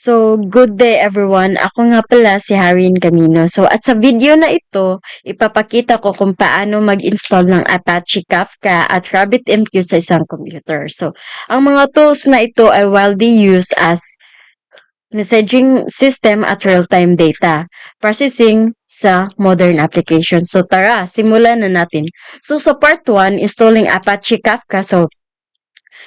So, good day everyone. Ako nga pala si Harin Camino. So, at sa video na ito, ipapakita ko kung paano mag-install ng Apache Kafka at RabbitMQ sa isang computer. So, ang mga tools na ito ay widely used as messaging system at real-time data processing sa modern application. So, tara, simulan na natin. So, sa part 1, installing Apache Kafka. So,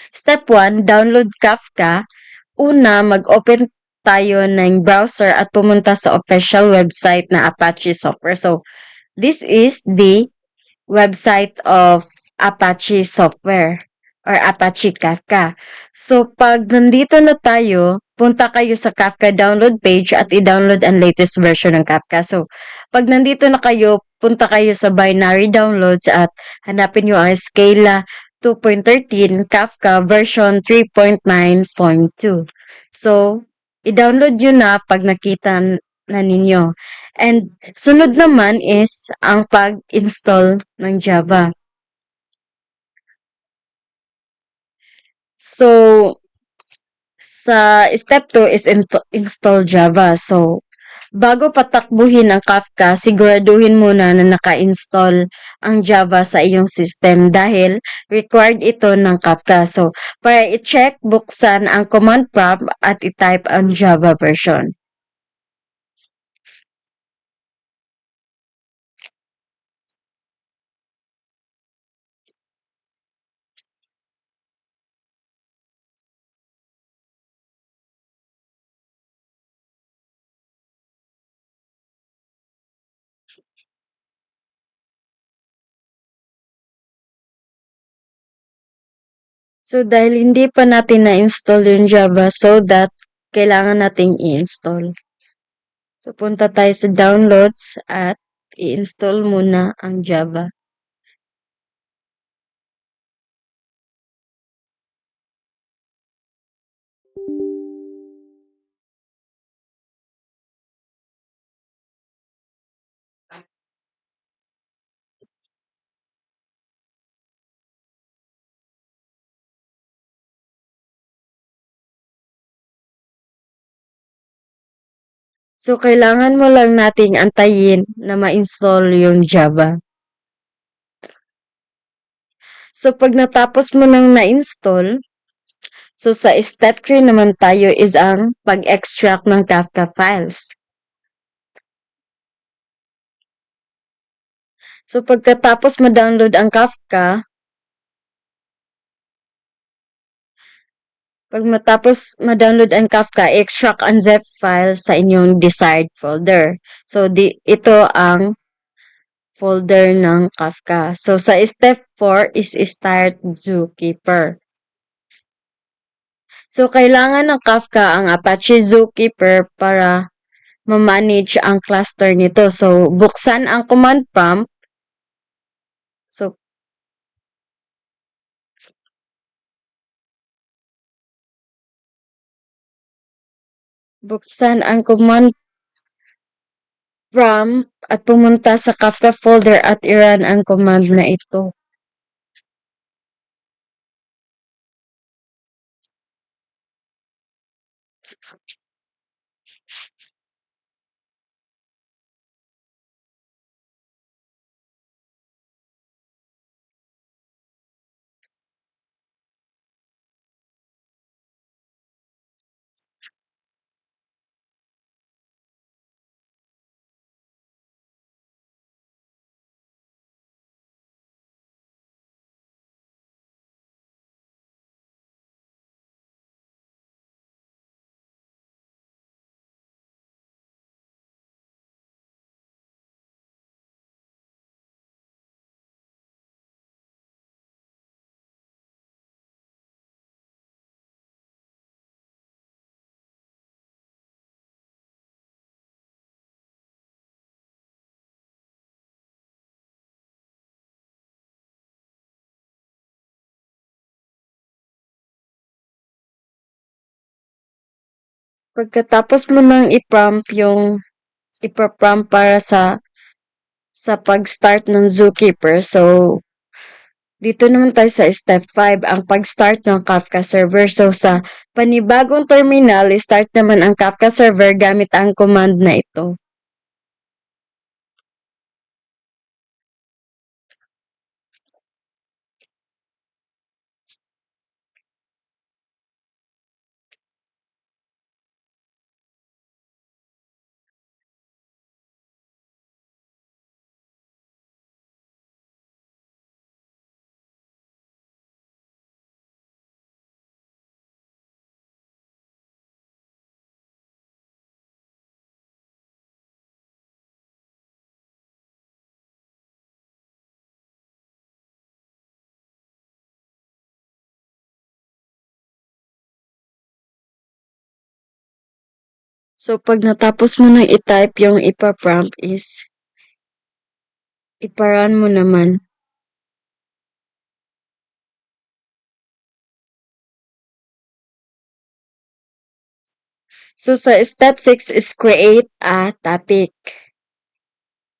step 1, download Kafka. Una, mag-open tayo ng browser at pumunta sa official website na Apache Software. So, this is the website of Apache Software or Apache Kafka. So, pag nandito na tayo, punta kayo sa Kafka download page at i-download ang latest version ng Kafka. So, pag nandito na kayo, punta kayo sa binary downloads at hanapin nyo ang Scala 2.13 Kafka version 3.9.2. So, i-download nyo na pag nakita na ninyo. And sunod naman is ang pag-install ng Java. So, sa step 2 is install Java. So, bago patakbuhin ang Kafka, siguraduhin muna na naka-install ang Java sa iyong system dahil required ito ng Kafka. So, para i-check, buksan ang command prompt at i-type ang Java version. So, dahil hindi pa natin na-install yung Java, so that kailangan nating i-install. So, punta tayo sa downloads at i-install muna ang Java. So, kailangan mo lang nating antayin na ma-install yung Java. So, pag natapos mo nang na-install, so sa step 3 naman tayo is ang pag-extract ng Kafka files. So, pagkatapos ma-download ang Kafka, pag matapos ma-download ang Kafka, i-extract ang zip file sa inyong desired folder. So, ito ang folder ng Kafka. So, sa step 4 is start Zookeeper. So, kailangan ng Kafka ang Apache Zookeeper para ma-manage ang cluster nito. So, buksan ang command prompt. So, buksan ang command prompt at pumunta sa Kafka folder at i-run ang command na ito. Pagkatapos mo nang i-prompt yung ipa-prompt para sa pag-start ng Zookeeper, so Dito naman tayo sa step 5, ang pag-start ng Kafka server. So sa panibagong terminal, start naman ang Kafka server gamit ang command na ito. So pag natapos mo nang i-type yung ipa-prompt is iparun mo naman. So sa step 6 is create a topic.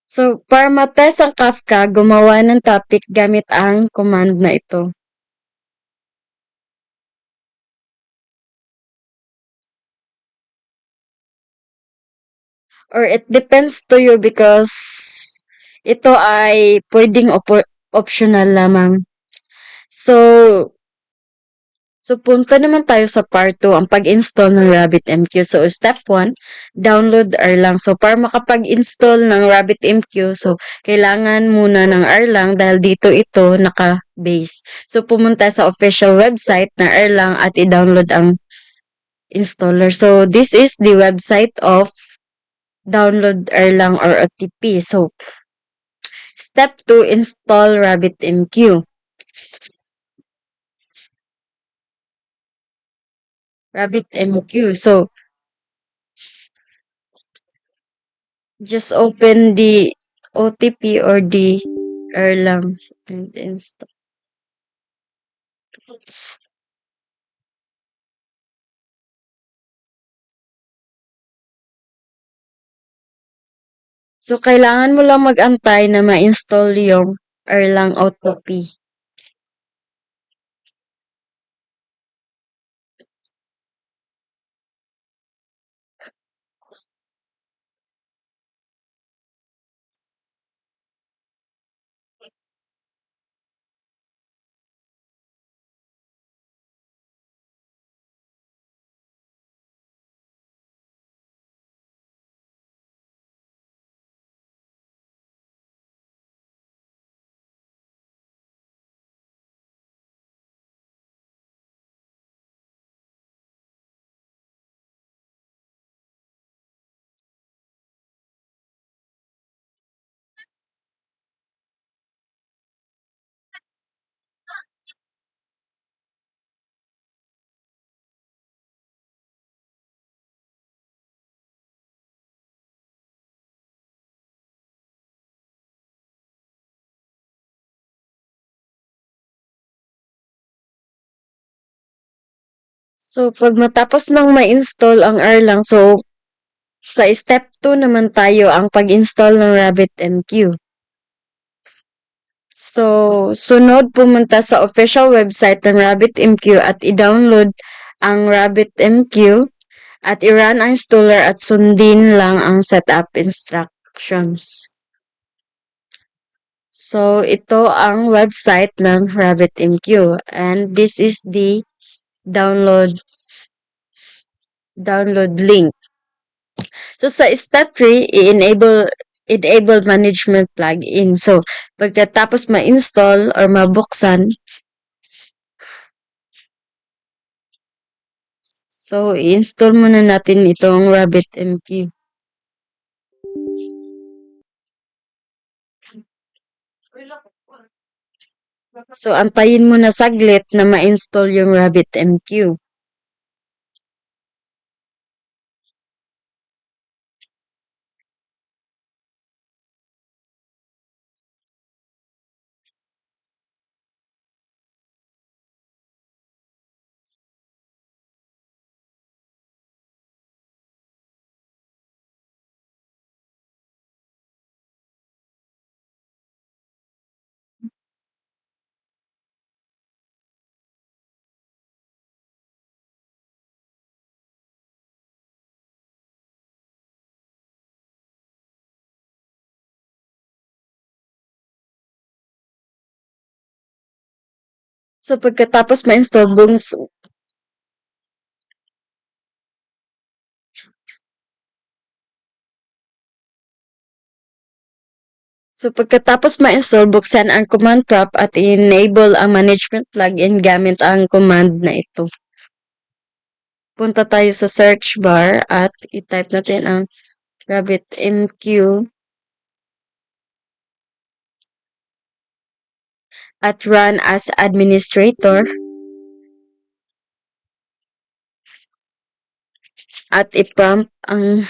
So para matest ang Kafka, gumawa ng topic gamit ang command na ito. Or it depends to you because ito ay pwedeng optional lamang. So, punta naman tayo sa part 2, ang pag-install ng RabbitMQ. So, step 1, download Erlang. So, para makapag-install ng RabbitMQ, so, kailangan muna ng Erlang dahil dito ito naka-base. So, pumunta sa official website ng Erlang at i-download ang installer. So, this is the website of download Erlang or OTP. So, step 2, install RabbitMQ. RabbitMQ. So, just open the OTP or the Erlang and install. So, kailangan mo lang mag-antay na ma-install yung Erlang OTP. So, pag matapos nang ma-install ang Erlang, so, sa step 2 naman tayo ang pag-install ng RabbitMQ. So, sunod pumunta sa official website ng RabbitMQ at i-download ang RabbitMQ at i-run ang installer at sundin lang ang setup instructions. So, ito ang website ng RabbitMQ and this is the download link. So, sa step 3, enable management plugin. So, pagkatapos ma-install or mabuksan, so, i-install muna natin itong RabbitMQ. So, antayin mo na saglit na ma-install yung RabbitMQ. So pagkatapos ma-install pagkatapos ma-install, buksan ang command prompt at enable ang management plugin gamit ang command na ito. Punta tayo sa search bar at i-type natin ang RabbitMQ at run as administrator at i-prompt ang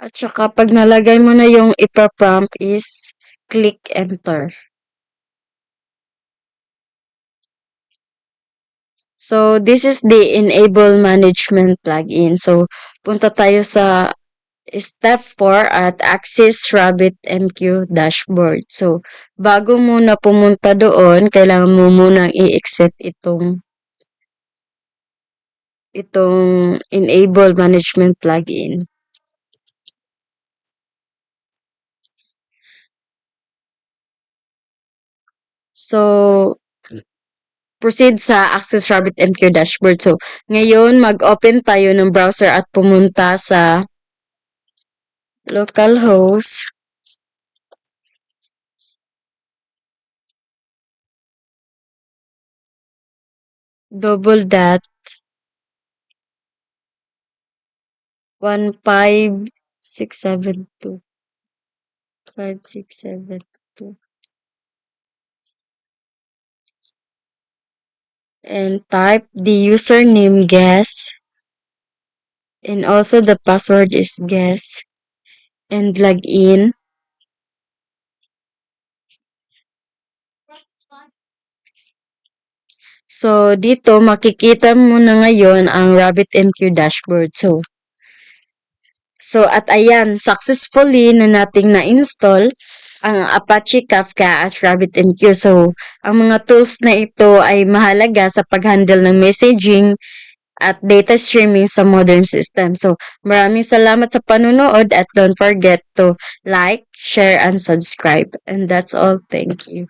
at saka pag nalagay mo na yung ipa-prompt is click enter. So, this is the enable management plugin. So, punta tayo sa step 4 at access RabbitMQ dashboard. So, bago muna pumunta doon, kailangan mo munang i-exit itong enable management plugin. So, proceed sa Access RabbitMQ dashboard. So, ngayon mag-open tayo ng browser at pumunta sa localhost $. 5672 and type the username guess and also the password is guess and log in. So, dito makikita mo na ngayon ang RabbitMQ dashboard. So at ayan, successfully na nating na-install ang Apache Kafka at RabbitMQ. So, ang mga tools na ito ay mahalaga sa pag-handle ng messaging at data streaming sa modern system. So, maraming salamat sa panunood at don't forget to like, share, and subscribe. And that's all. Thank you.